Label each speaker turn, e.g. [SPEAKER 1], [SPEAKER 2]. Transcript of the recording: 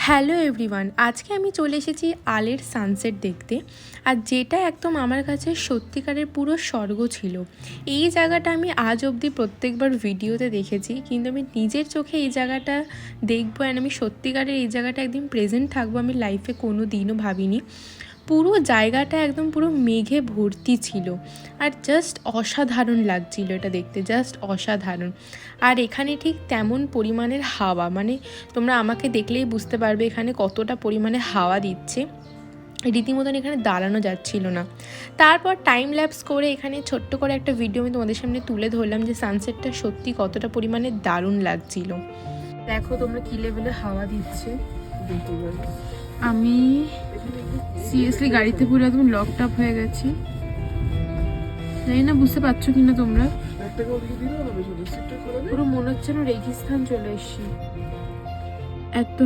[SPEAKER 1] Hello everyone, আজকে আমি চলে এসেছি আলের সানসেট দেখতে। আর যেটা একদম আমার কাছে সত্যিকারের পুরো স্বর্গ ছিল। এই জায়গাটা আমি আজ অবধি প্রত্যেকবার ভিডিওতে দেখেছি, কিন্তু আমি নিজের চোখে এই জায়গাটা দেখবো অ্যান্ড আমি সত্যিকারের এই জায়গাটা একদিন প্রেজেন্ট থাকবো আমি লাইফে কোনো দিনও ভাবিনি। পুরো জায়গাটা একদম পুরো মেঘে ভর্তি ছিল আর জাস্ট অসাধারণ লাগছিল এটা দেখতে, জাস্ট অসাধারণ। আর এখানে ঠিক তেমন পরিমাণের হাওয়া, মানে তোমরা আমাকে দেখলেই বুঝতে পারবে এখানে কতটা পরিমাণে হাওয়া দিচ্ছে, রীতিমতন এখানে দাঁড়ানো যাচ্ছিল না। তারপর টাইম ল্যাপস করে এখানে ছোট্ট করে একটা ভিডিও আমি তোমাদের সামনে তুলে ধরলাম যে সানসেটটা সত্যি কতটা পরিমাণে দারুণ লাগছিল। দেখো তোমরা কী লেভেলে হাওয়া দিচ্ছে। আমি সিরিয়াসলি গাড়িতে পুরো একদম লকড আপ হয়ে গেছি, জানি না বুঝতে পারছো কিনা তোমরা। পুরো মনে হচ্ছে না রেগিস্তান চলে এসছি, এত